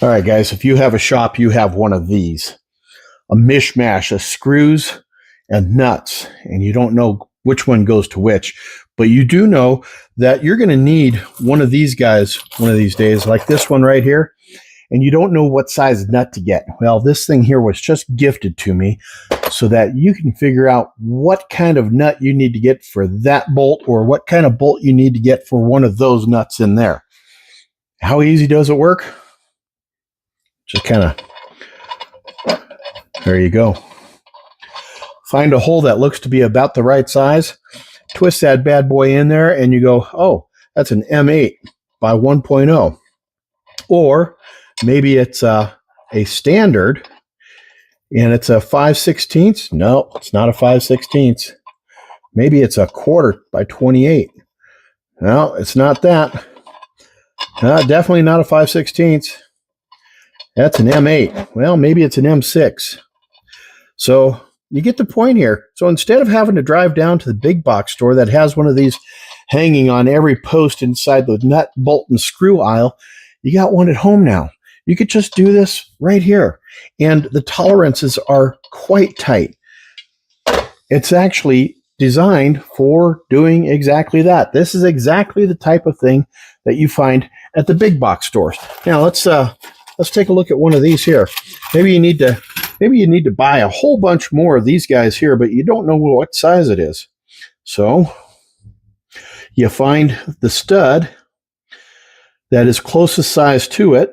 All right, guys, if you have a shop, you have one of these. A mishmash of screws and nuts, and you don't know which one goes to which. But you do know that you're going to need one of these guys one of these days, like this one right here, and you don't know what size nut to get. Well, this thing here was just gifted to me so that you can figure out what kind of nut you need to get for that bolt or what kind of bolt you need to get for one of those nuts in there. How easy does it work? Just kind of, there you go. Find a hole that looks to be about the right size, twist that bad boy in there, and you go, oh, that's an M8 by 1.0. Or maybe it's a standard, and it's a 5/16. No, it's not a 5/16. Maybe it's a 1/4 by 28. No, it's not that. Definitely not a 5/16. That's an M8. Well, maybe it's an M6. So you get the point here. So instead of having to drive down to the big box store that has one of these hanging on every post inside the nut, bolt, and screw aisle, you got one at home now. You could just do this right here. And the tolerances are quite tight. It's actually designed for doing exactly that. This is exactly the type of thing that you find at the big box stores. Now let's take a look at one of these here. Maybe you need to buy a whole bunch more of these guys here, but you don't know what size it is. So you find the stud that is closest size to it,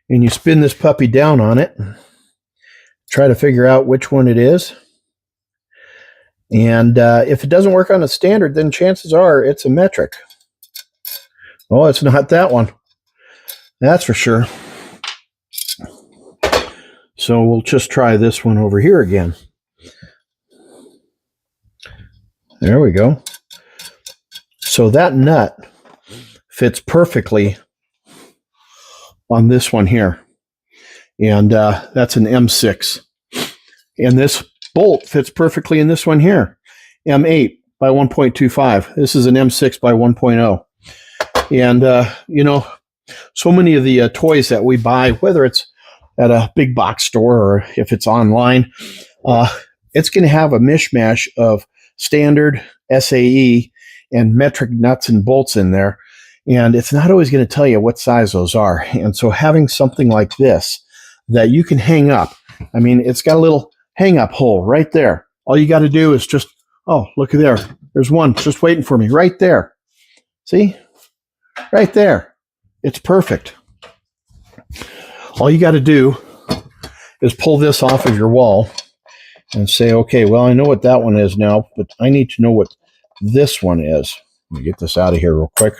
and you spin this puppy down on it, try to figure out which one it is. And if it doesn't work on a standard, then chances are it's a metric. Oh, it's not that one. That's for sure. So we'll just try this one over here again. There we go. So that nut fits perfectly on this one here. And that's an M6. And this bolt fits perfectly in this one here. M8 by 1.25. This is an M6 by 1.0. And, you know, so many of the toys that we buy, whether it's at a big box store or if it's online, it's going to have a mishmash of standard, SAE, and metric nuts and bolts in there. And it's not always going to tell you what size those are. And so having something like this that you can hang up, I mean, it's got a little hang up hole right there. All you got to do is just, oh, look at there. There's one just waiting for me right there. See? Right there. It's perfect. All you got to do is pull this off of your wall and say, okay, well, I know what that one is now, but I need to know what this one is. Let me get this out of here real quick.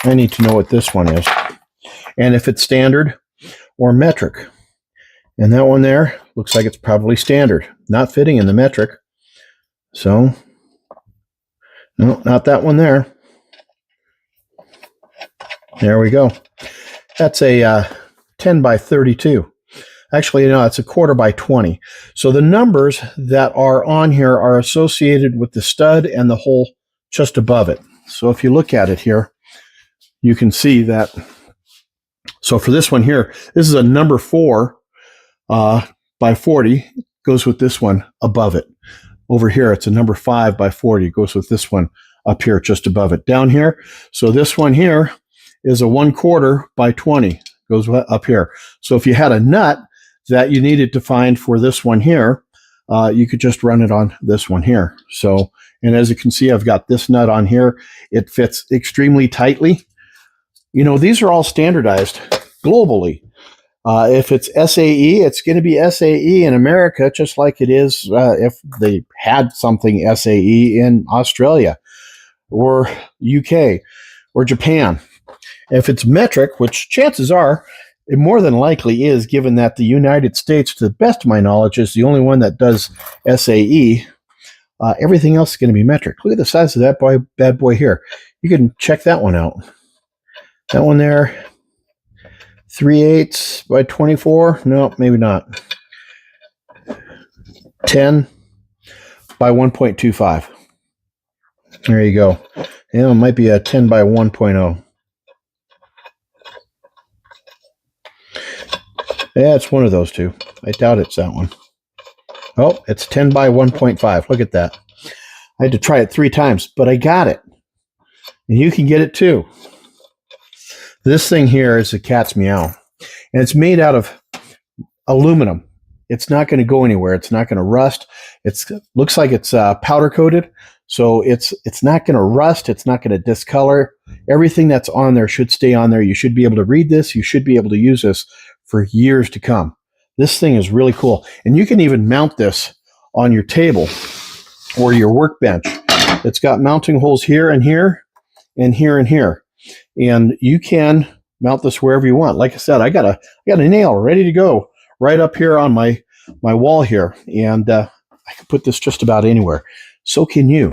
I need to know what this one is. And if it's standard or metric. And that one there looks like it's probably standard, not fitting in the metric. So, no, not that one there. There we go. That's a 10 by 32. Actually, no, it's a 1/4 by 20. So the numbers that are on here are associated with the stud and the hole just above it. So if you look at it here, you can see that. So for this one here, this is a number 4 by 40, goes with this one above it. Over here, it's a number 5 by 40, goes with this one up here just above it. Down here, so this one here is a 1/4 by 20, goes up here. So if you had a nut that you needed to find for this one here, you could just run it on this one here. So, and as you can see, I've got this nut on here. It fits extremely tightly. You know, these are all standardized globally. If it's SAE, it's going to be SAE in America, just like it is if they had something SAE in Australia or UK or Japan. If it's metric, which chances are it more than likely is, given that the United States, to the best of my knowledge, is the only one that does SAE, everything else is going to be metric. Look at the size of that bad boy here. You can check that one out. That one there, 3/8 by 24. No, maybe not. 10 by 1.25. There you go. Yeah, it might be a 10 by 1.0. Yeah, it's one of those two. I doubt it's that one. Oh, it's 10 by 1.5. Look at that. I had to try it 3 times, but I got it. And you can get it too. This thing here is a cat's meow. And it's made out of aluminum. It's not going to go anywhere. It's not going to rust. It looks like it's powder coated. So it's not going to rust. It's not going to discolor. Everything that's on there should stay on there. You should be able to read this. You should be able to use this for years to come. This thing is really cool. And you can even mount this on your table or your workbench. It's got mounting holes here and here and here and here. And you can mount this wherever you want. Like I said, I got a nail ready to go right up here on my wall here. And I can put this just about anywhere. So can you.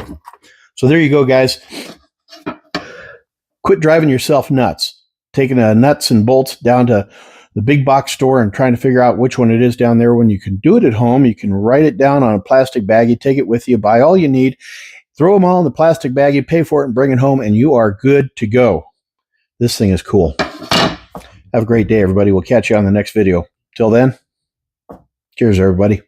So there you go, guys. Quit driving yourself nuts. Taking nuts and bolts down to the big box store and trying to figure out which one it is down there when you can do it at home. You can write it down on a plastic baggie, take it with you, buy all you need, throw them all in the plastic baggie, pay for it, and bring it home, and you are good to go. This thing is cool. Have a great day, everybody. We'll catch you on the next video. Till then, cheers, everybody.